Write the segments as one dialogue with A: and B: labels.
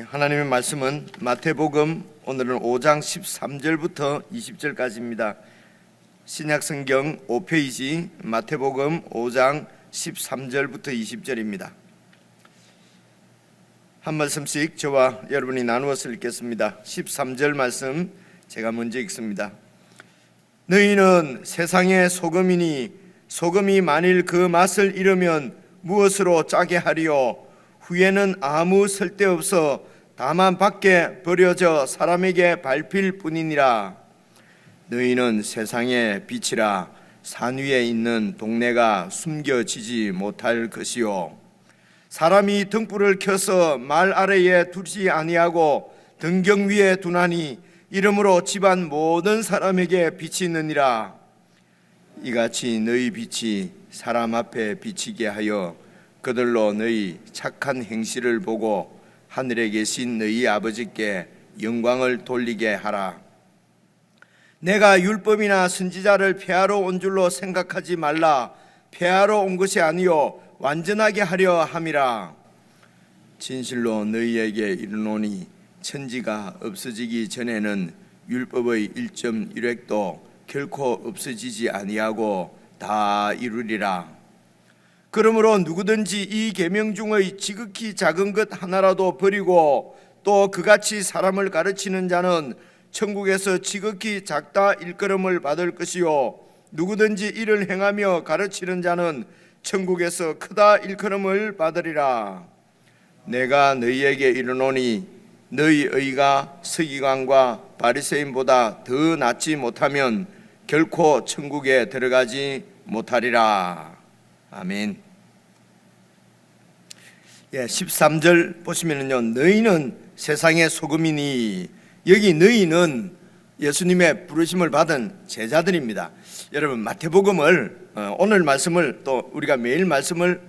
A: 하나님의 말씀은 마태복음 오늘은 5장 13절부터 20절까지입니다. 신약성경 5페이지 마태복음 5장 13절부터 20절입니다. 한 말씀씩 저와 여러분이 나누어서 읽겠습니다. 13절 말씀 제가 먼저 읽습니다. 너희는 세상의 소금이니 소금이 만일 그 맛을 잃으면 무엇으로 짜게 하리요? 후에는 아무 쓸데없어 다만 밖에 버려져 사람에게 밟힐 뿐이니라. 너희는 세상의 빛이라. 산 위에 있는 동네가 숨겨지지 못할 것이요, 사람이 등불을 켜서 말 아래에 두지 아니하고 등경 위에 두나니 이러므로 집안 모든 사람에게 빛이 있느니라. 이같이 너희 빛이 사람 앞에 비치게 하여 그들로 너희 착한 행실을 보고 하늘에 계신 너희 아버지께 영광을 돌리게 하라. 내가 율법이나 선지자를 폐하러 온 줄로 생각하지 말라. 폐하러 온 것이 아니요 완전하게 하려 함이라. 진실로 너희에게 이르노니 천지가 없어지기 전에는 율법의 1.1획도 결코 없어지지 아니하고 다 이루리라. 그러므로 누구든지 이 계명 중의 지극히 작은 것 하나라도 버리고 또 그같이 사람을 가르치는 자는 천국에서 지극히 작다 일컬음을 받을 것이요, 누구든지 이를 행하며 가르치는 자는 천국에서 크다 일컬음을 받으리라. 내가 너희에게 이르노니 너희 의가 서기관과 바리새인보다 더 낫지 못하면 결코 천국에 들어가지 못하리라. 아멘. 13절 보시면요, 너희는 세상의 소금이니, 여기 너희는 예수님의 부르심을 받은 제자들입니다. 여러분, 마태복음을 오늘 말씀을 또 우리가 매일 말씀을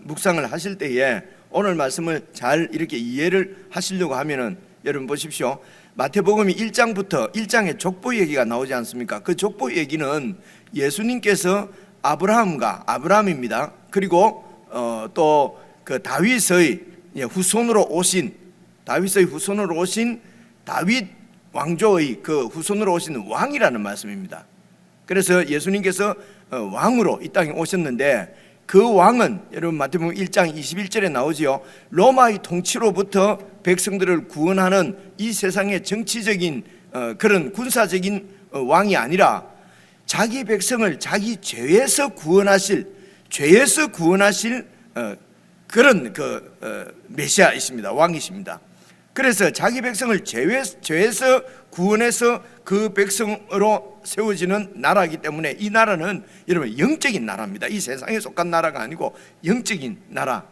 A: 묵상을 하실 때에 오늘 말씀을 잘 이렇게 이해를 하시려고 하면은, 여러분 보십시오. 마태복음 1장부터 1장에 족보 얘기가 나오지 않습니까? 그 족보 얘기는 예수님께서 아브라함입니다. 그리고 또 그 다윗의 후손으로 오신 다윗 왕조의 그 후손으로 오신 왕이라는 말씀입니다. 그래서 예수님께서 왕으로 이 땅에 오셨는데, 그 왕은 여러분 마태복음 1장 21절에 나오지요. 로마의 통치로부터 백성들을 구원하는 이 세상의 정치적인 그런 군사적인 왕이 아니라 자기 백성을 자기 죄에서 구원하실 그런 메시아이십니다. 왕이십니다. 그래서 자기 백성을 죄에서 구원해서 그 백성으로 세워지는 나라이기 때문에 이 나라는 여러분 영적인 나라입니다. 이 세상에 속한 나라가 아니고 영적인 나라인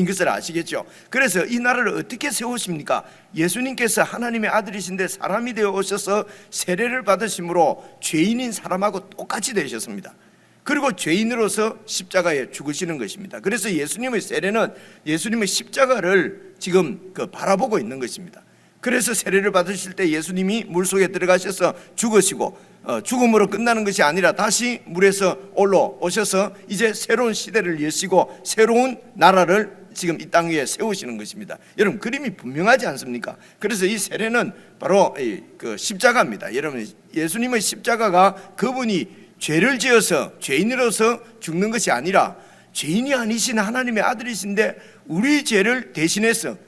A: 것을 아시겠죠? 그래서 이 나라를 어떻게 세우십니까? 예수님께서 하나님의 아들이신데 사람이 되어 오셔서 세례를 받으심으로 죄인인 사람하고 똑같이 되셨습니다. 그리고 죄인으로서 십자가에 죽으시는 것입니다. 그래서 예수님의 세례는 예수님의 십자가를 지금 바라보고 있는 것입니다. 그래서 세례를 받으실 때 예수님이 물속에 들어가셔서 죽으시고 죽음으로 끝나는 것이 아니라 다시 물에서 올라오셔서 이제 새로운 시대를 여시고 새로운 나라를 지금 이 땅 위에 세우시는 것입니다. 여러분, 그림이 분명하지 않습니까? 그래서 이 세례는 바로 그 십자가입니다. 여러분, 예수님의 십자가가 그분이 죄를 지어서 죄인으로서 죽는 것이 아니라 죄인이 아니신 하나님의 아들이신데 우리 죄를 대신해서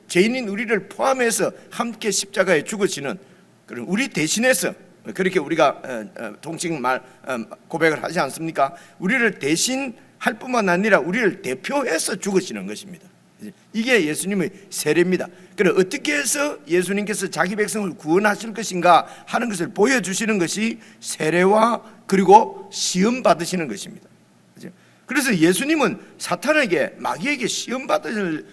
A: 죄인인 우리를 포함해서 함께 십자가에 죽으시는, 그런 우리 대신해서, 그렇게 우리가 통칭 고백을 하지 않습니까? 우리를 대신할 뿐만 아니라 우리를 대표해서 죽으시는 것입니다. 이게 예수님의 세례입니다. 그래, 어떻게 해서 예수님께서 자기 백성을 구원하실 것인가 하는 것을 보여주시는 것이 세례와 그리고 시험 받으시는 것입니다. 그래서 예수님은 사탄에게, 마귀에게 시험 받을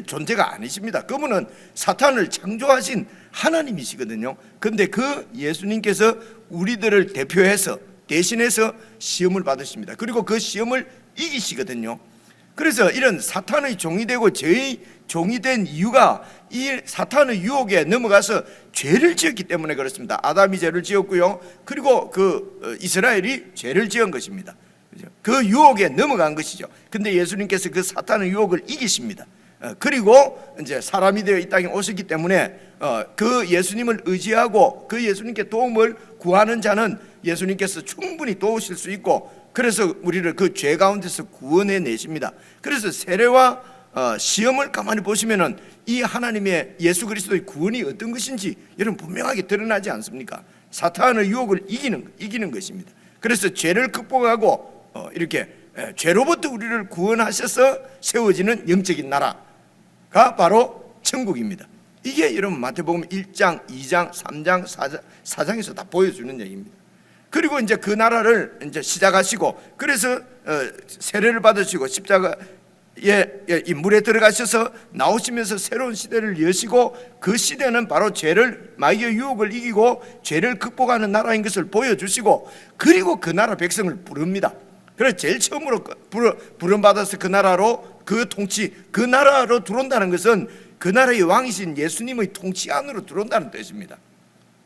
A: 존재가 아니십니다. 그분은 사탄을 창조하신 하나님이시거든요. 그런데 그 예수님께서 우리들을 대신해서 시험을 받으십니다. 그리고 그 시험을 이기시거든요. 그래서 이런 사탄의 종이 되고 죄의 종이 된 이유가 이 사탄의 유혹에 넘어가서 죄를 지었기 때문에 그렇습니다. 아담이 죄를 지었고요, 그리고 이스라엘이 죄를 지은 것입니다. 그 유혹에 넘어간 것이죠. 근데 예수님께서 그 사탄의 유혹을 이기십니다. 그리고 이제 사람이 되어 이 땅에 오셨기 때문에 그 예수님을 의지하고 그 예수님께 도움을 구하는 자는 예수님께서 충분히 도우실 수 있고, 그래서 우리를 그 죄 가운데서 구원해 내십니다. 그래서 세례와 시험을 가만히 보시면은 이 하나님의 예수 그리스도의 구원이 어떤 것인지 여러분 분명하게 드러나지 않습니까? 사탄의 유혹을 이기는 것입니다. 그래서 죄를 극복하고 이렇게 죄로부터 우리를 구원하셔서 세워지는 영적인 나라가 바로 천국입니다. 이게 여러분 마태복음 1장, 2장, 3장, 4장에서 다 보여주는 얘기입니다. 그리고 이제 그 나라를 이제 시작하시고, 그래서 세례를 받으시고 십자가에 이 물에 들어가셔서 나오시면서 새로운 시대를 여시고, 그 시대는 바로 죄를, 마귀의 유혹을 이기고 죄를 극복하는 나라인 것을 보여주시고, 그리고 그 나라 백성을 부릅니다. 그래서 제일 처음으로 부름받아서 그 나라로, 그 통치, 그 나라로 들어온다는 것은 그 나라의 왕이신 예수님의 통치 안으로 들어온다는 뜻입니다.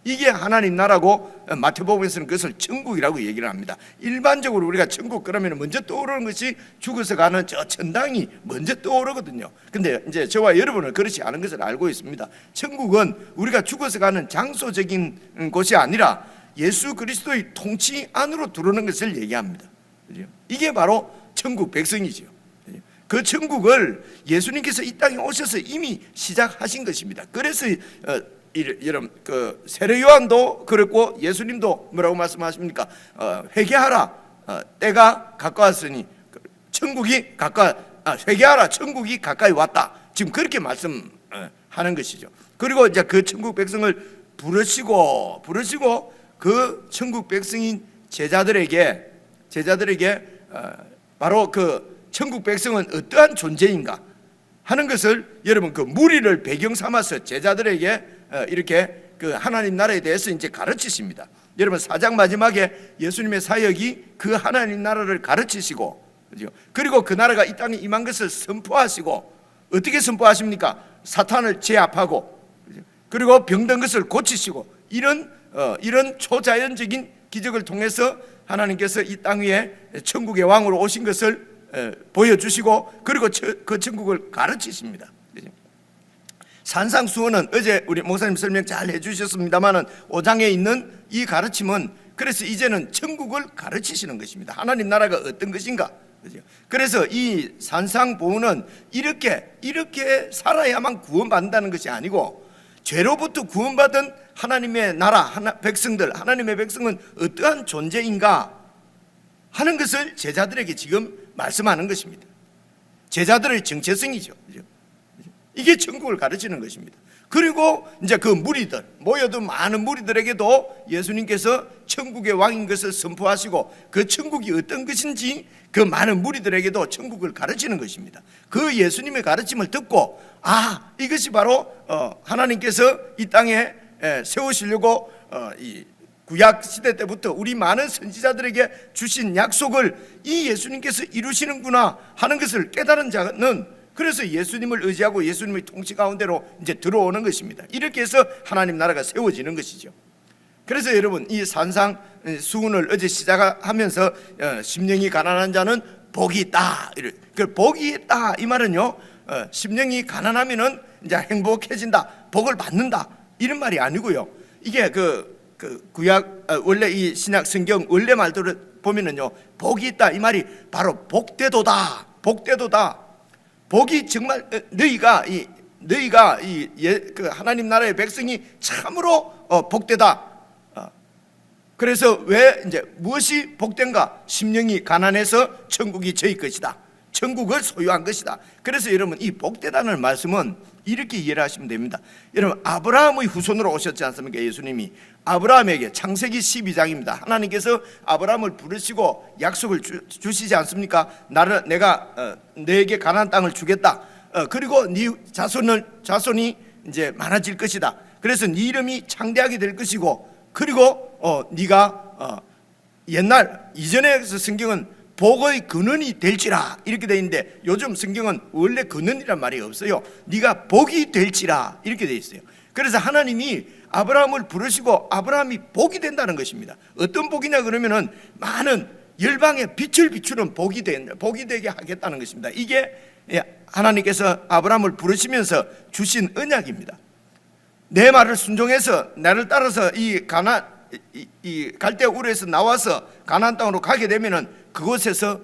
A: 이게 하나님 나라고, 마태복음에서는 그것을 천국이라고 얘기를 합니다. 일반적으로 우리가 천국 그러면 먼저 떠오르는 것이 죽어서 가는 저 천당이 먼저 떠오르거든요. 근데 이제 저와 여러분은 그렇지 않은 것을 알고 있습니다. 천국은 우리가 죽어서 가는 장소적인 곳이 아니라 예수 그리스도의 통치 안으로 들어오는 것을 얘기합니다. 이게 바로 천국 백성이죠. 그 천국을 예수님께서 이 땅에 오셔서 이미 시작하신 것입니다. 그래서 여러분 그 세례 요한도 그랬고 예수님도 뭐라고 말씀하십니까? 회개하라, 때가 가까웠으니 천국이 회개하라, 천국이 가까이 왔다. 지금 그렇게 말씀하는 것이죠. 그리고 이제 그 천국 백성을 부르시고 그 천국 백성인 제자들에게 바로 그 천국 백성은 어떠한 존재인가 하는 것을 여러분 그 무리를 배경 삼아서 제자들에게 이렇게 그 하나님 나라에 대해서 이제 가르치십니다. 여러분 4장 마지막에 예수님의 사역이 그 하나님 나라를 가르치시고, 그리고 그 나라가 이 땅에 임한 것을 선포하시고, 어떻게 선포하십니까? 사탄을 제압하고, 그리고 병든 것을 고치시고, 이런 초자연적인 기적을 통해서 하나님께서 이 땅 위에 천국의 왕으로 오신 것을 보여주시고, 그리고 그 천국을 가르치십니다. 산상수훈은 어제 우리 목사님 설명 잘 해주셨습니다만은 5장에 있는 이 가르침은, 그래서 이제는 천국을 가르치시는 것입니다. 하나님 나라가 어떤 것인가. 그래서 이 산상보훈은 이렇게 살아야만 구원받는다는 것이 아니고, 죄로부터 구원받은 하나님의 나라, 하나님의 백성은 어떠한 존재인가 하는 것을 제자들에게 지금 말씀하는 것입니다. 제자들의 정체성이죠. 이게 천국을 가르치는 것입니다. 그리고 이제 그 무리들, 모여든 많은 무리들에게도 예수님께서 천국의 왕인 것을 선포하시고, 그 천국이 어떤 것인지 그 많은 무리들에게도 천국을 가르치는 것입니다. 그 예수님의 가르침을 듣고, 이것이 바로 하나님께서 이 땅에 세우시려고 이 구약 시대 때부터 우리 많은 선지자들에게 주신 약속을 이 예수님께서 이루시는구나 하는 것을 깨달은 자는, 그래서 예수님을 의지하고 예수님의 통치 가운데로 이제 들어오는 것입니다. 이렇게 해서 하나님 나라가 세워지는 것이죠. 그래서 여러분 이 산상 수훈을 어제 시작하면서 심령이 가난한 자는 복이 있다. 그 복이 있다 이 말은요, 심령이 가난하면은 이제 행복해진다, 복을 받는다 이런 말이 아니고요. 이게 그 구약 원래 이 신약 성경 원래 말들을 보면은요, 복이 있다 이 말이 바로 복되도다. 복이 정말 너희가 그 하나님 나라의 백성이 참으로 복되다. 그래서 왜 이제 무엇이 복된가? 심령이 가난해서 천국이 저희 것이다. 천국을 소유한 것이다. 그래서 여러분 이 복되다는 말씀은 이렇게 이해를 하시면 됩니다. 여러분 아브라함의 후손으로 오셨지 않습니까? 예수님이 아브라함에게, 창세기 12장입니다. 하나님께서 아브라함을 부르시고 약속을 주시지 않습니까? 내가 너에게 가나안 땅을 주겠다. 그리고 네 자손이 이제 많아질 것이다. 그래서 네 이름이 창대하게 될 것이고, 그리고 네가 옛날 이전의 성경은 복의 근원이 될지라 이렇게 되어 있는데, 요즘 성경은 원래 근원이란 말이 없어요. 네가 복이 될지라 이렇게 되어 있어요. 그래서 하나님이 아브라함을 부르시고 아브라함이 복이 된다는 것입니다. 어떤 복이냐 그러면은 많은 열방에 빛을 비추는 복이 되게 하겠다는 것입니다. 이게 하나님께서 아브라함을 부르시면서 주신 언약입니다. 내 말을 순종해서 나를 따라서 이 갈대아 우르에서 나와서 가나안 땅으로 가게 되면은 그곳에서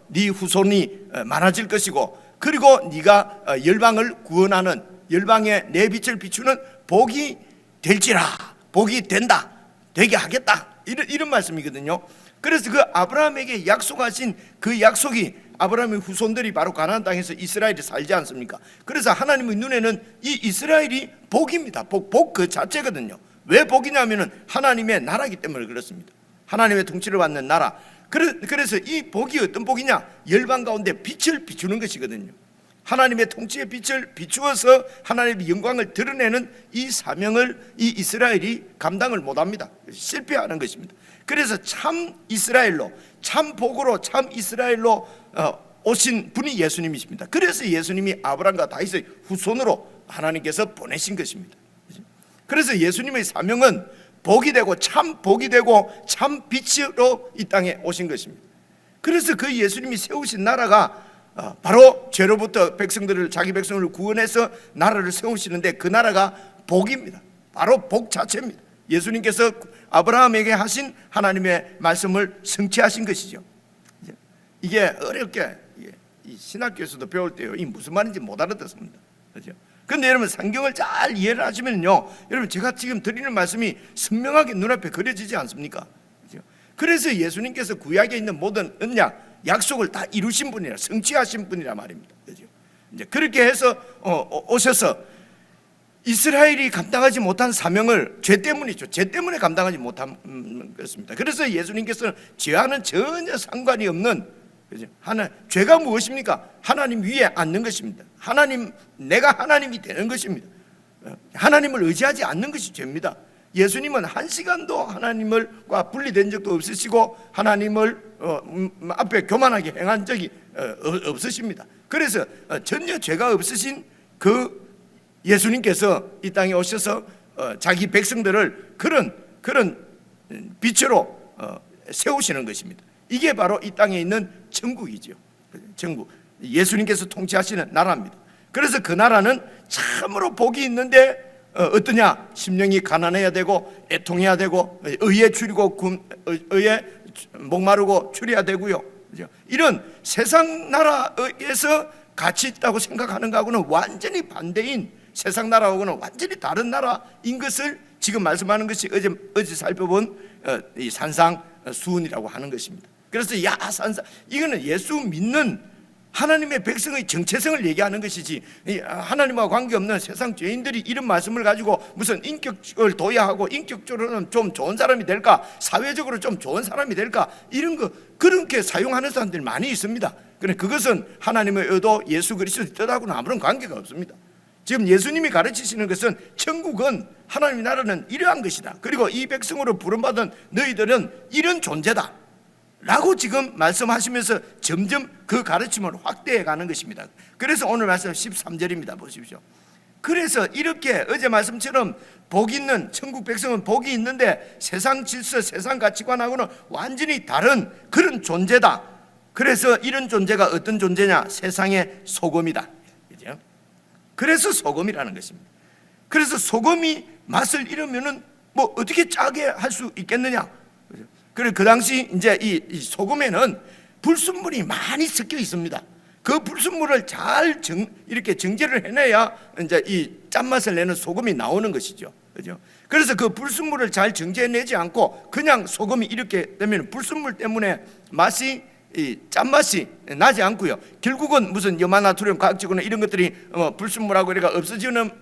A: 네 후손이 많아질 것이고, 그리고 네가 열방을 구원하는, 열방에 내 빛을 비추는 복이 될지라, 복이 된다, 되게 하겠다, 이런 말씀이거든요. 그래서 그 아브라함에게 약속하신 그 약속이 아브라함의 후손들이 바로 가나안 땅에서 이스라엘이 살지 않습니까? 그래서 하나님의 눈에는 이 이스라엘이 복입니다. 복 그 자체거든요. 왜 복이냐면은 하나님의 나라이기 때문에 그렇습니다. 하나님의 통치를 받는 나라. 그래서 이 복이 어떤 복이냐? 열방 가운데 빛을 비추는 것이거든요. 하나님의 통치의 빛을 비추어서 하나님의 영광을 드러내는 이 사명을 이 이스라엘이 감당을 못합니다. 실패하는 것입니다. 그래서 참 이스라엘로, 참 복으로, 참 이스라엘로 오신 분이 예수님이십니다. 그래서 예수님이 아브라함과 다윗의 후손으로 하나님께서 보내신 것입니다. 그래서 예수님의 사명은 복이 되고 참 복이 되고 참 빛으로 이 땅에 오신 것입니다. 그래서 그 예수님이 세우신 나라가 바로 죄로부터 백성들을, 자기 백성을 구원해서 나라를 세우시는데 그 나라가 복입니다. 바로 복 자체입니다. 예수님께서 아브라함에게 하신 하나님의 말씀을 성취하신 것이죠. 이게 어렵게 이 신학교에서도 배울 때요, 이 무슨 말인지 못 알아듣습니다. 그렇죠? 그런데 여러분 성경을 잘 이해를 하시면요, 여러분 제가 지금 드리는 말씀이 선명하게 눈앞에 그려지지 않습니까? 그렇죠? 그래서 예수님께서 구약에 있는 모든 언약, 약속을 다 이루신 분이라, 성취하신 분이라 말입니다. 그렇죠? 이제 그렇게 해서 오셔서 이스라엘이 감당하지 못한 사명을 죄 때문이죠. 죄 때문에 감당하지 못한 것입니다. 그래서 예수님께서는 죄와는 전혀 상관이 없는, 그죠? 죄가 무엇입니까? 하나님 위에 앉는 것입니다. 내가 하나님이 되는 것입니다. 하나님을 의지하지 않는 것이 죄입니다. 예수님은 한 시간도 하나님과 분리된 적도 없으시고 하나님을 앞에 교만하게 행한 적이 없으십니다. 그래서 전혀 죄가 없으신 그 예수님께서 이 땅에 오셔서 자기 백성들을 그런 빛으로 세우시는 것입니다. 이게 바로 이 땅에 있는 천국이죠. 천국, 예수님께서 통치하시는 나라입니다. 그래서 그 나라는 참으로 복이 있는데 어떠냐? 심령이 가난해야 되고 애통해야 되고 의에 추리고 의에 목마르고 추려야 되고요. 이런 세상 나라에서 가치 있다고 생각하는 것하고는 완전히 반대인, 세상 나라하고는 완전히 다른 나라인 것을 지금 말씀하는 것이 어제 살펴본 이 산상수훈이라고 하는 것입니다. 그래서 산상, 이거는 예수 믿는 하나님의 백성의 정체성을 얘기하는 것이지, 하나님과 관계없는 세상 죄인들이 이런 말씀을 가지고 무슨 인격을 둬야 하고 인격적으로는 좀 좋은 사람이 될까, 사회적으로 좀 좋은 사람이 될까, 이런 거 그렇게 사용하는 사람들이 많이 있습니다. 그런데 그것은 하나님의 의도, 예수 그리스도의 뜻하고는 아무런 관계가 없습니다. 지금 예수님이 가르치시는 것은 천국은, 하나님의 나라는 이러한 것이다, 그리고 이 백성으로 부름받은 너희들은 이런 존재다 라고 지금 말씀하시면서 점점 그 가르침을 확대해 가는 것입니다. 그래서 오늘 말씀 13절입니다. 보십시오. 그래서 이렇게 어제 말씀처럼 복 있는 천국 백성은 복이 있는데 세상 질서, 세상 가치관하고는 완전히 다른 그런 존재다. 그래서 이런 존재가 어떤 존재냐? 세상의 소금이다. 그죠? 그래서 소금이라는 것입니다. 그래서 소금이 맛을 잃으면은 뭐 어떻게 짜게 할 수 있겠느냐? 그래, 그 당시 이제 이 소금에는 불순물이 많이 섞여 있습니다. 그 불순물을 잘 이렇게 정제를 해내야 이제 이 짠맛을 내는 소금이 나오는 것이죠. 그죠? 그래서 그 불순물을 잘 정제해내지 않고 그냥 소금이 이렇게 되면 불순물 때문에 맛이, 이 짠맛이 나지 않고요. 결국은 무슨 염화나트륨, 과학적으로는 이런 것들이 불순물하고 이래가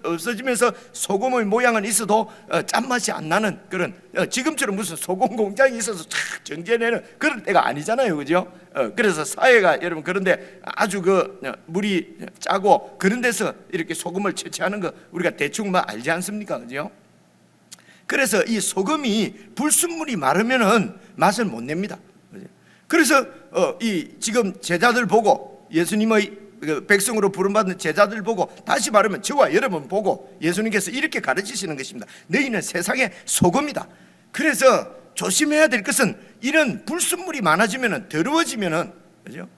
A: 없어지면서 소금의 모양은 있어도 짠맛이 안 나는 그런, 지금처럼 무슨 소금 공장이 있어서 쫙 정제내는 그런 때가 아니잖아요. 그죠? 그래서 사회가 여러분 그런데 아주 물이 짜고 그런 데서 이렇게 소금을 채취하는 거 우리가 대충 알지 않습니까? 그죠? 그래서 이 소금이 불순물이 마르면은 맛을 못 냅니다. 그래서 이 지금 제자들 보고, 예수님의 백성으로 부름받는 제자들 보고, 다시 말하면 저와 여러분 보고 예수님께서 이렇게 가르치시는 것입니다. 너희는 세상의 소금이다. 그래서 조심해야 될 것은 이런 불순물이 많아지면은, 더러워지면은, 그죠?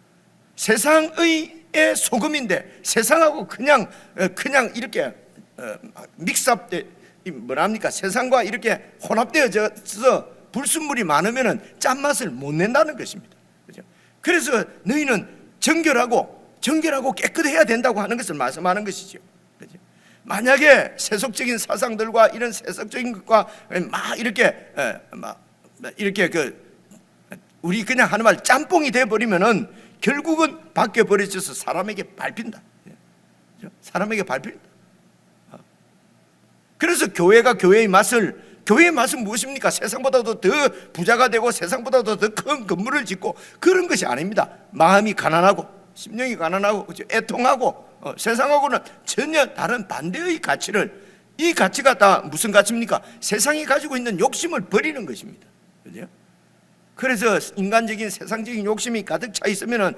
A: 세상의 소금인데 세상하고 그냥 이렇게 믹스업돼 뭐랍니까? 세상과 이렇게 혼합되어져서 불순물이 많으면은 짠맛을 못 낸다는 것입니다. 그죠? 그래서 너희는 정결하고 깨끗해야 된다고 하는 것을 말씀하는 것이죠. 그죠? 만약에 세속적인 사상들과 이런 세속적인 것과 이렇게 우리 그냥 하는 말 짬뽕이 돼 버리면은 결국은 밖에 버려져서 사람에게 밟힌다. 사람에게 밟힌다. 그래서 교회의 맛은 무엇입니까? 세상보다도 더 부자가 되고 세상보다도 더 큰 건물을 짓고 그런 것이 아닙니다. 마음이 가난하고 심령이 가난하고 애통하고 세상하고는 전혀 다른 반대의 가치를, 이 가치가 다 무슨 가치입니까? 세상이 가지고 있는 욕심을 버리는 것입니다. 그죠? 그래서 인간적인 세상적인 욕심이 가득 차 있으면은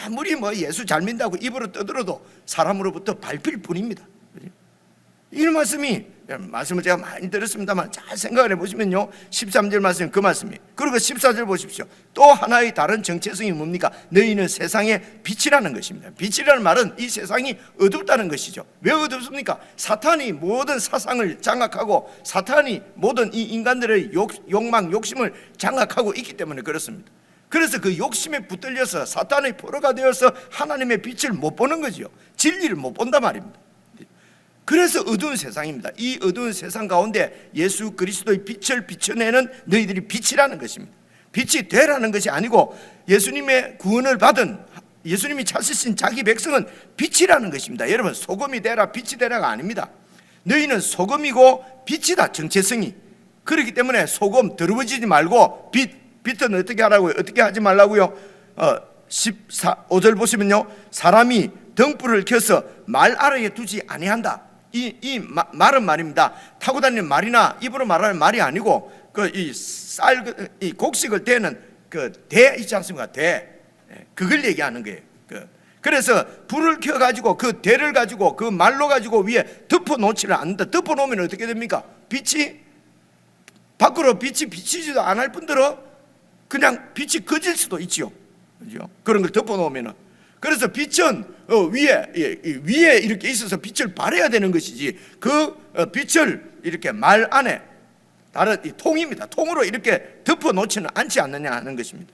A: 아무리 예수 잘 믿는다고 입으로 떠들어도 사람으로부터 밟힐 뿐입니다. 그죠? 이 말씀을 제가 많이 들었습니다만 잘 생각을 해보시면요, 13절 말씀 그 말씀이, 그리고 14절 보십시오. 또 하나의 다른 정체성이 뭡니까? 너희는 세상의 빛이라는 것입니다. 빛이라는 말은 이 세상이 어둡다는 것이죠. 왜 어둡습니까? 사탄이 모든 사상을 장악하고 사탄이 모든 이 인간들의 욕망, 욕심을 장악하고 있기 때문에 그렇습니다. 그래서 그 욕심에 붙들려서 사탄의 포로가 되어서 하나님의 빛을 못 보는 거죠. 진리를 못 본단 말입니다. 그래서 어두운 세상입니다. 이 어두운 세상 가운데 예수 그리스도의 빛을 비춰내는 너희들이 빛이라는 것입니다. 빛이 되라는 것이 아니고 예수님의 구원을 받은, 예수님이 찾으신 자기 백성은 빛이라는 것입니다. 여러분, 소금이 되라 빛이 되라가 아닙니다. 너희는 소금이고 빛이다, 정체성이. 그렇기 때문에 소금 더러워지지 말고 빛은 어떻게 하라고요? 어떻게 하지 말라고요? 15절 보시면요, 사람이 등불을 켜서 말 아래에 두지 아니한다. 이 말은 말입니다. 타고 다니는 말이나 입으로 말하는 말이 아니고 이 곡식을 대는 대 있지 않습니까? 대, 그걸 얘기하는 거예요. 그래서 불을 켜 가지고 그 대를 가지고 그 말로 가지고 위에 덮어 놓지를 않는다. 덮어 놓으면 어떻게 됩니까? 빛이 밖으로 비치지도 않을 뿐더러 그냥 빛이 꺼질 수도 있지요. 그죠? 그런 걸 덮어 놓으면은. 그래서 빛은 위에 이렇게 있어서 빛을 발해야 되는 것이지, 그 빛을 이렇게 말 안에 다른 이 통입니다. 통으로 이렇게 덮어 놓지는 않지 않느냐 하는 것입니다.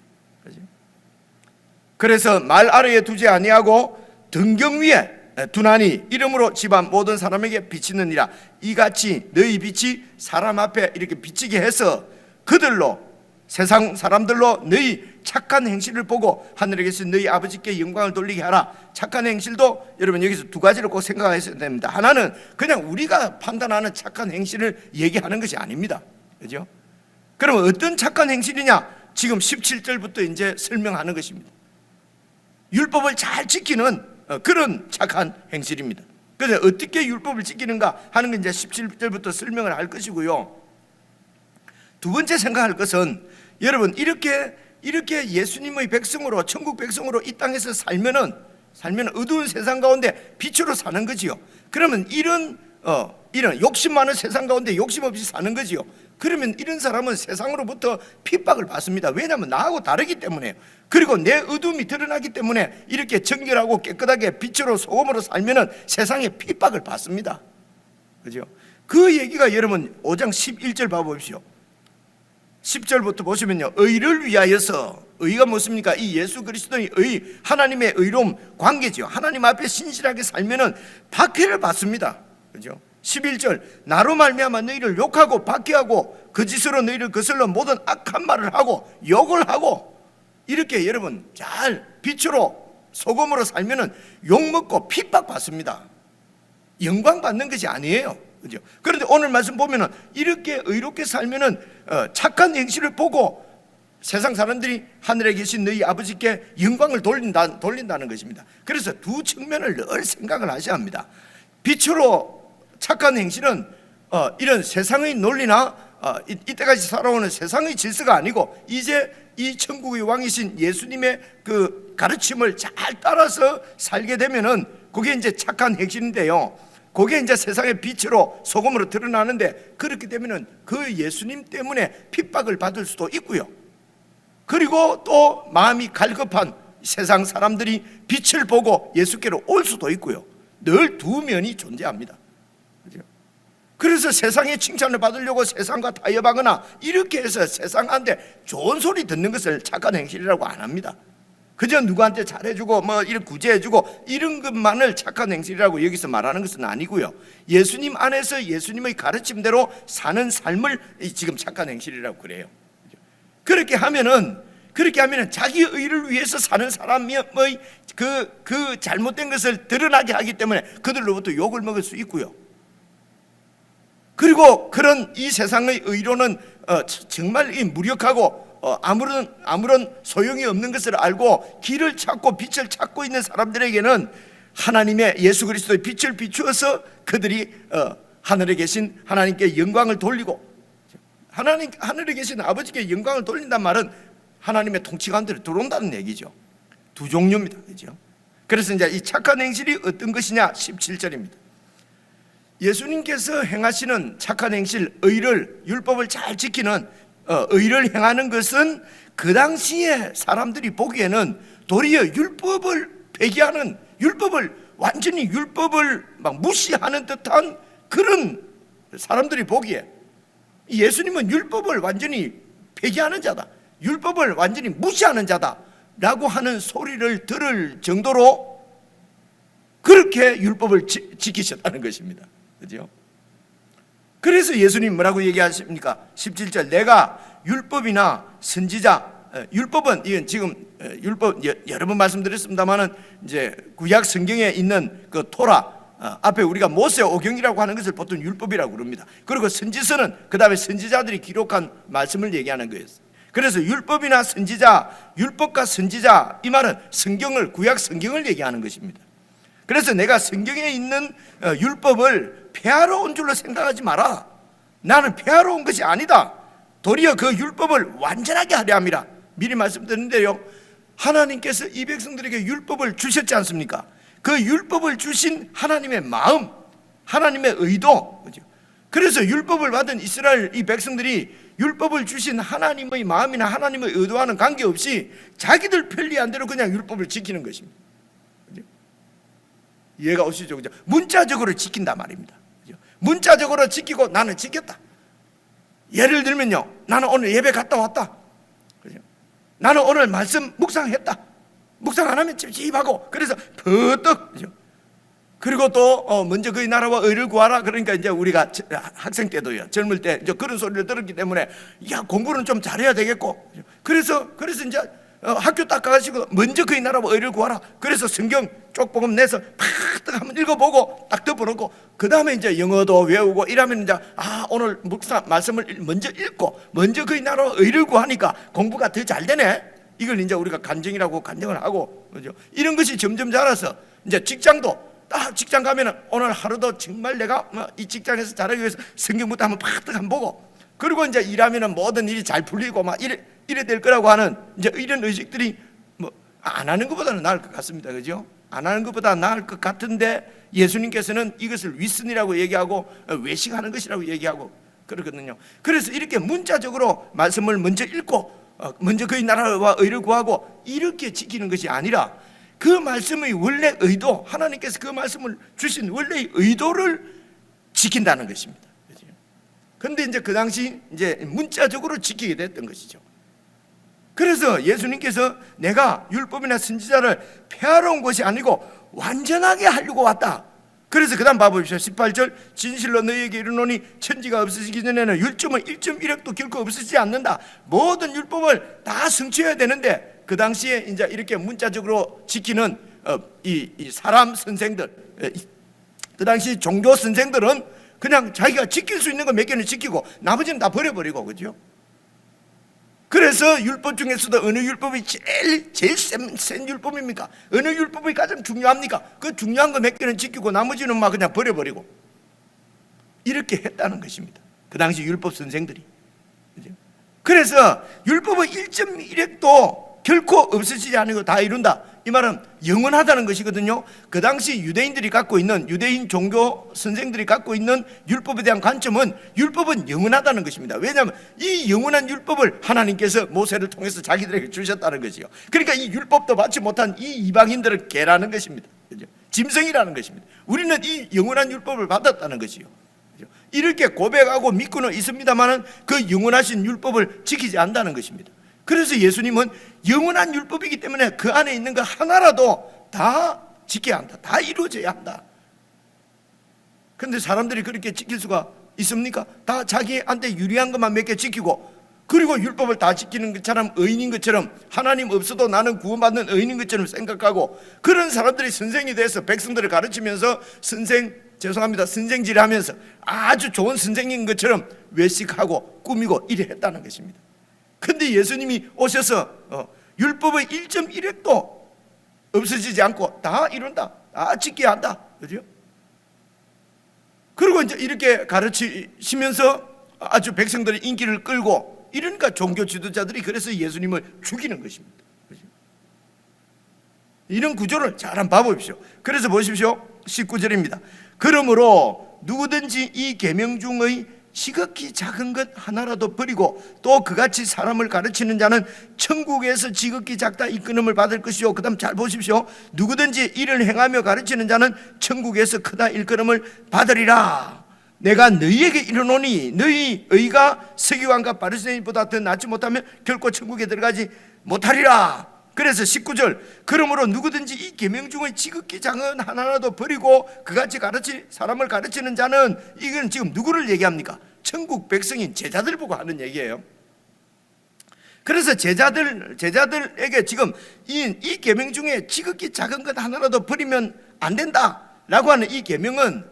A: 그래서 말 아래에 두지 아니하고 등경 위에 두나니 이름으로 집안 모든 사람에게 비치느니라. 이같이 너희 빛이 사람 앞에 이렇게 비치게 해서 그들로, 세상 사람들로 너희 착한 행실을 보고 하늘에 계신 너희 아버지께 영광을 돌리게 하라. 착한 행실도 여러분 여기서 두 가지를 꼭 생각하셔야 됩니다. 하나는 그냥 우리가 판단하는 착한 행실을 얘기하는 것이 아닙니다. 그죠? 그러면 어떤 착한 행실이냐? 지금 17절부터 이제 설명하는 것입니다. 율법을 잘 지키는 그런 착한 행실입니다. 그래서 어떻게 율법을 지키는가 하는 건 이제 17절부터 설명을 할 것이고요. 두 번째 생각할 것은, 여러분 이렇게 예수님의 백성으로, 천국 백성으로 이 땅에서 살면은 어두운 세상 가운데 빛으로 사는 거지요. 그러면 이런 욕심 많은 세상 가운데 욕심 없이 사는 거지요. 그러면 이런 사람은 세상으로부터 핍박을 받습니다. 왜냐하면 나하고 다르기 때문에, 그리고 내 어둠이 드러나기 때문에 이렇게 정결하고 깨끗하게 빛으로 소금으로 살면은 세상에 핍박을 받습니다. 그죠? 그 얘기가 여러분 5장 11절 봐보십시오. 10절부터 보시면요, 의를 위하여서, 의가 무엇입니까? 이 예수 그리스도의 의, 하나님의 의로움 관계지요. 하나님 앞에 신실하게 살면은 박해를 받습니다. 그죠? 11절, 나로 말미암아 너희를 욕하고 박해하고 거짓으로 너희를 거슬러 모든 악한 말을 하고 욕을 하고, 이렇게 여러분 잘 빛으로 소금으로 살면은 욕먹고 핍박받습니다. 영광 받는 것이 아니에요. 그죠? 그런데 오늘 말씀 보면은 이렇게 의롭게 살면은 착한 행실을 보고 세상 사람들이 하늘에 계신 너희 아버지께 영광을 돌린다는 것입니다. 그래서 두 측면을 늘 생각을 하셔야 합니다. 빛으로 착한 행실은 이런 세상의 논리나 이때까지 살아오는 세상의 질서가 아니고, 이제 이 천국의 왕이신 예수님의 그 가르침을 잘 따라서 살게 되면은 그게 이제 착한 행실인데요, 그게 이제 세상의 빛으로 소금으로 드러나는데, 그렇게 되면은 그 예수님 때문에 핍박을 받을 수도 있고요. 그리고 또 마음이 갈급한 세상 사람들이 빛을 보고 예수께로 올 수도 있고요. 늘 두 면이 존재합니다. 그래서 세상의 칭찬을 받으려고 세상과 타협하거나 이렇게 해서 세상한테 좋은 소리 듣는 것을 착한 행실이라고 안 합니다. 그저 누구한테 잘해주고 뭐 이런 구제해주고 이런 것만을 착한 행실이라고 여기서 말하는 것은 아니고요. 예수님 안에서 예수님의 가르침대로 사는 삶을 지금 착한 행실이라고 그래요. 그렇게 하면은 자기 의를 위해서 사는 사람의 그 잘못된 것을 드러나게 하기 때문에 그들로부터 욕을 먹을 수 있고요. 그리고 그런 이 세상의 의로는 정말 무력하고 아무런 소용이 없는 것을 알고 길을 찾고 빛을 찾고 있는 사람들에게는 하나님의 예수 그리스도의 빛을 비추어서 그들이 하늘에 계신 하나님께 영광을 돌리고, 하늘에 계신 아버지께 영광을 돌린다는 말은 하나님의 통치 가운데 들어온다는 얘기죠. 두 종류입니다. 그렇죠? 그래서 이제 이 착한 행실이 어떤 것이냐 17절입니다. 예수님께서 행하시는 착한 행실, 의를, 율법을 잘 지키는 의를 행하는 것은 그 당시에 사람들이 보기에는 도리어 율법을 폐기하는, 완전히 율법을 막 무시하는 듯한 그런 사람들이 보기에 예수님은 율법을 완전히 폐기하는 자다, 율법을 완전히 무시하는 자다 라고 하는 소리를 들을 정도로 그렇게 율법을 지키셨다는 것입니다. 그죠? 그래서 예수님 뭐라고 얘기하십니까? 17절, 내가 율법이나 선지자, 율법은 이건 지금 율법 여러 번 말씀드렸습니다만은 이제 구약 성경에 있는 그 토라, 앞에 우리가 모세 오경이라고 하는 것을 보통 율법이라고 그럽니다. 그리고 선지서는 그 다음에 선지자들이 기록한 말씀을 얘기하는 거예요. 그래서 율법이나 선지자, 율법과 선지자, 이 말은 성경을, 구약 성경을 얘기하는 것입니다. 그래서 내가 성경에 있는 율법을 폐하러 온 줄로 생각하지 마라. 나는 폐하러 온 것이 아니다. 도리어 그 율법을 완전하게 하려 함이라. 미리 말씀드렸는데요, 하나님께서 이 백성들에게 율법을 주셨지 않습니까? 그 율법을 주신 하나님의 마음, 하나님의 의도. 그래서 율법을 받은 이스라엘 이 백성들이 율법을 주신 하나님의 마음이나 하나님의 의도와는 관계없이 자기들 편리한 대로 그냥 율법을 지키는 것입니다. 이해가 오시죠? 그죠? 문자적으로 지킨다 말입니다. 그죠? 문자적으로 지키고 나는 지켰다. 예를 들면요, 나는 오늘 예배 갔다 왔다. 그죠? 나는 오늘 말씀 묵상했다. 묵상 안 하면 찝찝하고 그래서 버떡. 그죠? 그리고 또 먼저 그의 나라와 의를 구하라. 그러니까 이제 우리가 학생 때도요, 젊을 때 이제 그런 소리를 들었기 때문에 야, 공부는 좀 잘해야 되겠고. 그래서 이제 학교 딱 가가지고 먼저 그의 나라와 의를 구하라. 그래서 성경 쪽복음 내서 팍 한번 읽어보고 딱 덮어놓고 그 다음에 이제 영어도 외우고 이러면 이제 오늘 묵상 말씀을 먼저 읽고 먼저 그의 나라와 의를 구하니까 공부가 더 잘 되네. 이걸 이제 우리가 간증이라고 간증을 하고, 그죠? 이런 것이 점점 자라서 이제 직장도 딱 직장 가면은 오늘 하루도 정말 내가 이 직장에서 잘하기 위해서 성경부터 한번 팍 한번 보고, 그리고 이제 일하면은 모든 일이 잘 풀리고 막 이래 될 거라고 하는 이제 이런 의식들이 뭐 안 하는 것보다는 나을 것 같습니다. 그죠? 안 하는 것보다 나을 것 같은데 예수님께서는 이것을 위선이라고 얘기하고 외식하는 것이라고 얘기하고 그러거든요. 그래서 이렇게 문자적으로 말씀을 먼저 읽고 먼저 그의 나라와 의를 구하고 이렇게 지키는 것이 아니라 그 말씀의 원래 의도, 하나님께서 그 말씀을 주신 원래의 의도를 지킨다는 것입니다. 그런데 이제 그 당시 이제 문자적으로 지키게 됐던 것이죠. 그래서 예수님께서 내가 율법이나 선지자를 폐하러 온 것이 아니고 완전하게 하려고 왔다. 그래서 그 다음 봐보십시오. 18절, 진실로 너희에게 이르노니 천지가 없어지기 전에는 율점은 1.1획도 결코 없어지지 않는다. 모든 율법을 다 성취해야 되는데 그 당시에 이제 이렇게 문자적으로 지키는 이 사람 선생들, 그 당시 종교 선생들은 그냥 자기가 지킬 수 있는 거 몇 개는 지키고 나머지는 다 버려버리고, 그죠? 그래서 율법 중에서도 어느 율법이 제일 센 율법입니까? 어느 율법이 가장 중요합니까? 그 중요한 거 몇 개는 지키고 나머지는 막 그냥 버려버리고 이렇게 했다는 것입니다. 그 당시 율법 선생들이. 그래서 율법은 1.1획도 결코 없어지지 않고 다 이룬다. 이 말은 영원하다는 것이거든요. 그 당시 유대인들이 갖고 있는, 유대인 종교 선생들이 갖고 있는 율법에 대한 관점은 율법은 영원하다는 것입니다. 왜냐하면 이 영원한 율법을 하나님께서 모세를 통해서 자기들에게 주셨다는 것이요. 그러니까 이 율법도 받지 못한 이 이방인들은 개라는 것입니다. 그죠? 짐승이라는 것입니다. 우리는 이 영원한 율법을 받았다는 것이요. 그죠? 이렇게 고백하고 믿고는 있습니다만 그 영원하신 율법을 지키지 않는다는 것입니다. 그래서 예수님은 영원한 율법이기 때문에 그 안에 있는 거 하나라도 다 지켜야 한다. 다 이루어져야 한다. 그런데 사람들이 그렇게 지킬 수가 있습니까? 다 자기한테 유리한 것만 몇 개 지키고, 그리고 율법을 다 지키는 것처럼, 의인인 것처럼, 하나님 없어도 나는 구원받는 의인인 것처럼 생각하고, 그런 사람들이 선생이 돼서 백성들을 가르치면서 선생질 하면서 아주 좋은 선생인 것처럼 외식하고 꾸미고 이래 했다는 것입니다. 근데 예수님이 오셔서 율법의 1.1획도 없어지지 않고 다 이룬다, 다 지켜야 한다, 그죠? 그리고 이제 이렇게 가르치시면서 아주 백성들의 인기를 끌고, 이러니까 종교 지도자들이 그래서 예수님을 죽이는 것입니다. 그죠? 이런 구조를 잘 한번 봐보십시오. 그래서 보십시오, 19절입니다. 그러므로 누구든지 이 계명 중의 지극히 작은 것 하나라도 버리고 또 그같이 사람을 가르치는 자는 천국에서 지극히 작다 일컬음을 받을 것이요. 그 다음 잘 보십시오. 누구든지 이를 행하며 가르치는 자는 천국에서 크다 일컬음을 받으리라. 내가 너희에게 이르노니 너희 의가 서기관과 바리새인보다 더 낫지 못하면 결코 천국에 들어가지 못하리라. 그래서 19절, 그러므로 누구든지 이 계명 중에 지극히 작은 하나라도 버리고 그같이 사람을 가르치는 자는, 이건 지금 누구를 얘기합니까? 천국 백성인 제자들 보고 하는 얘기예요. 그래서 제자들에게 지금 이 계명 중에 지극히 작은 것 하나라도 버리면 안 된다라고 하는 이 계명은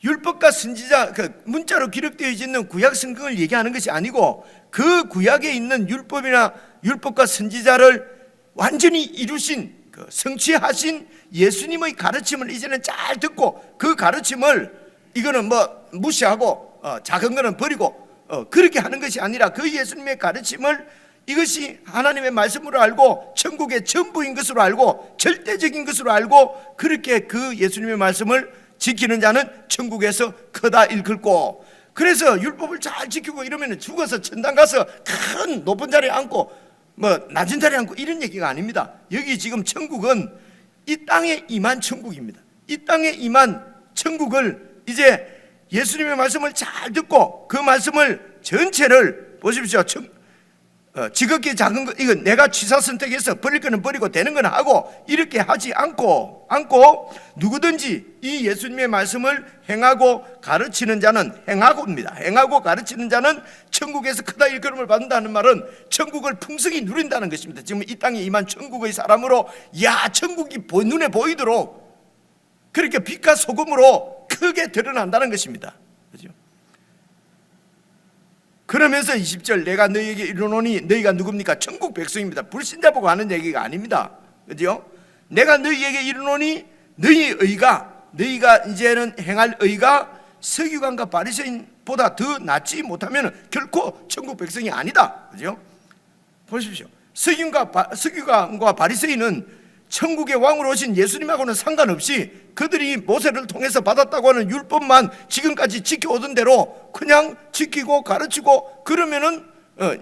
A: 율법과 선지자, 그 문자로 기록되어 있는 구약 성경을 얘기하는 것이 아니고, 그 구약에 있는 율법과 선지자를 완전히 이루신, 성취하신 예수님의 가르침을 이제는 잘 듣고, 그 가르침을 이거는 뭐 무시하고 작은 거는 버리고 그렇게 하는 것이 아니라, 그 예수님의 가르침을 이것이 하나님의 말씀으로 알고 천국의 전부인 것으로 알고 절대적인 것으로 알고, 그렇게 그 예수님의 말씀을 지키는 자는 천국에서 크다 일컬고, 그래서 율법을 잘 지키고 이러면 죽어서 천당 가서 큰 높은 자리에 앉고 뭐 낮은 자리에 앉고 이런 얘기가 아닙니다. 여기 지금 천국은 이 땅에 임한 천국입니다. 이 땅에 임한 천국을 이제 예수님의 말씀을 잘 듣고 그 말씀을 전체를 보십시오. 지극히 작은 것, 이건 내가 취사 선택해서 버릴 거는 버리고 되는 건 하고, 이렇게 하지 않고 누구든지 이 예수님의 말씀을 행하고 가르치는 자는, 행하고 가르치는 자는 천국에서 크다 일컬음을 받는다는 말은 천국을 풍성히 누린다는 것입니다. 지금 이 땅에 임한 천국의 사람으로, 천국이 눈에 보이도록 그렇게 빛과 소금으로 크게 드러난다는 것입니다. 그렇죠? 그러면서 20절, 내가 너희에게 이르노니, 너희가 누굽니까? 천국 백성입니다. 불신자 보고 하는 얘기가 아닙니다. 그죠? 내가 너희에게 이르노니 너희가 이제는 행할 의가 서기관과 바리새인보다 더 낫지 못하면 결코 천국 백성이 아니다. 그죠? 보십시오. 서기관과 바리새인은 천국의 왕으로 오신 예수님하고는 상관없이 그들이 모세를 통해서 받았다고 하는 율법만 지금까지 지켜오던 대로 그냥 지키고 가르치고 그러면은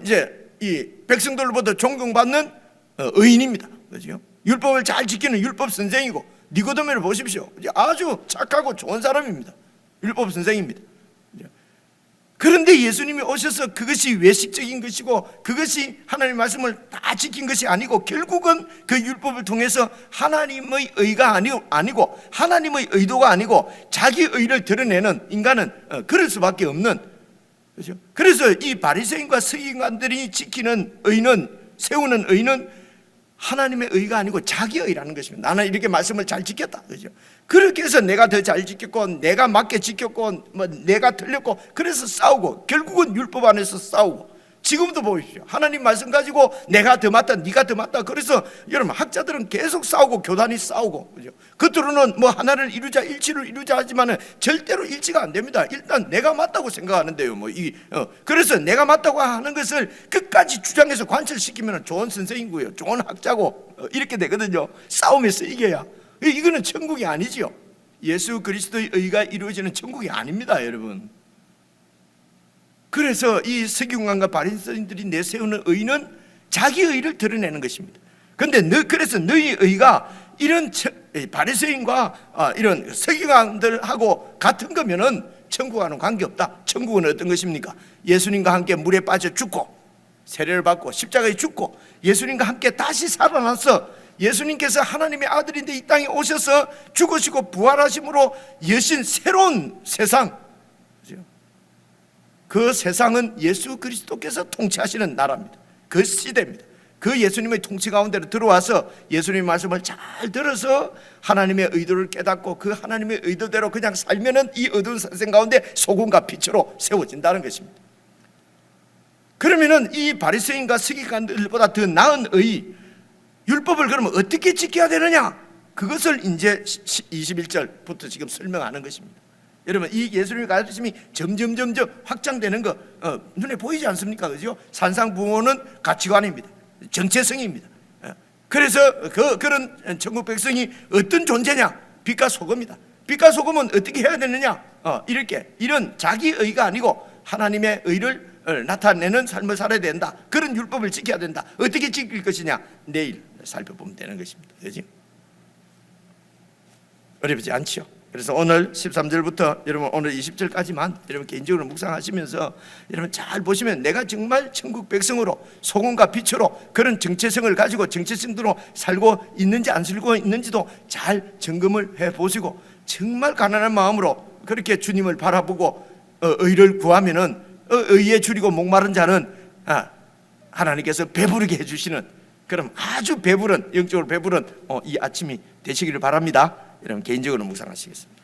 A: 이제 이 백성들로부터 존경받는 의인입니다. 그죠? 율법을 잘 지키는 율법 선생이고, 니고데모를 보십시오. 아주 착하고 좋은 사람입니다. 율법 선생입니다. 그런데 예수님이 오셔서 그것이 외식적인 것이고 그것이 하나님의 말씀을 다 지킨 것이 아니고, 결국은 그 율법을 통해서 하나님의 의가 아니고 하나님의 의도가 아니고 자기 의를 드러내는 인간은 그럴 수밖에 없는, 그렇죠? 그래서 이 바리새인과 서기관들이 지키는 의는, 세우는 의는 하나님의 의가 아니고 자기 의라는 것입니다. 나는 이렇게 말씀을 잘 지켰다, 그렇죠? 그렇게 해서 내가 더 잘 지켰고 내가 맞게 지켰고 뭐 내가 틀렸고, 그래서 싸우고 결국은 율법 안에서 싸우고, 지금도 보십시오. 하나님 말씀 가지고 내가 더 맞다, 네가 더 맞다. 그래서 여러분 학자들은 계속 싸우고 교단이 싸우고, 그죠? 겉으로는 뭐 하나를 이루자, 일치를 이루자 하지만은 절대로 일치가 안 됩니다. 일단 내가 맞다고 생각하는데요. 그래서 내가 맞다고 하는 것을 끝까지 주장해서 관철시키면 좋은 선생이고요, 좋은 학자고 이렇게 되거든요. 싸움에서 이겨야. 이거는 천국이 아니지요. 예수 그리스도의 의가 이루어지는 천국이 아닙니다, 여러분. 그래서 이 서기관과 바리새인들이 내세우는 의는 자기 의를 드러내는 것입니다. 그런데 그래서 너희 의가 이런 바리새인과 이런 서기관들하고 같은 거면은 천국과는 관계없다. 천국은 어떤 것입니까? 예수님과 함께 물에 빠져 죽고 세례를 받고 십자가에 죽고 예수님과 함께 다시 살아나서 예수님께서 하나님의 아들인데 이 땅에 오셔서 죽으시고 부활하심으로 여신 새로운 세상, 그 세상은 예수 그리스도께서 통치하시는 나라입니다. 그 시대입니다. 그 예수님의 통치 가운데로 들어와서 예수님의 말씀을 잘 들어서 하나님의 의도를 깨닫고 그 하나님의 의도대로 그냥 살면은 이 어두운 세상 가운데 소금과 빛으로 세워진다는 것입니다. 그러면은 이 바리새인과 서기관들보다 더 나은 의, 율법을 그러면 어떻게 지켜야 되느냐? 그것을 이제 21절부터 지금 설명하는 것입니다. 여러분, 이 예수님의 가르침이 점점 확장되는 거 눈에 보이지 않습니까? 그죠? 산상부모는 가치관입니다. 정체성입니다. 그래서 그런 천국 백성이 어떤 존재냐? 빛과 소금이다. 빛과 소금은 어떻게 해야 되느냐? 이런 자기 의가 아니고 하나님의 의를 나타내는 삶을 살아야 된다. 그런 율법을 지켜야 된다. 어떻게 지킬 것이냐? 내일 살펴보면 되는 것입니다. 그렇지? 어렵지 않죠? 그래서 오늘 13절부터 여러분 오늘 20절까지만 여러분 개인적으로 묵상하시면서 여러분 잘 보시면 내가 정말 천국 백성으로 소금과 빛으로 그런 정체성을 가지고 정체성대로 살고 있는지 안 살고 있는지도 잘 점검을 해보시고 정말 가난한 마음으로 그렇게 주님을 바라보고 의를 구하면은 의에 줄이고 목마른 자는 하나님께서 배부르게 해주시는 그럼 아주 배부른 영적으로 배부른 이 아침이 되시기를 바랍니다. 여러분 개인적으로 묵상하시겠습니다.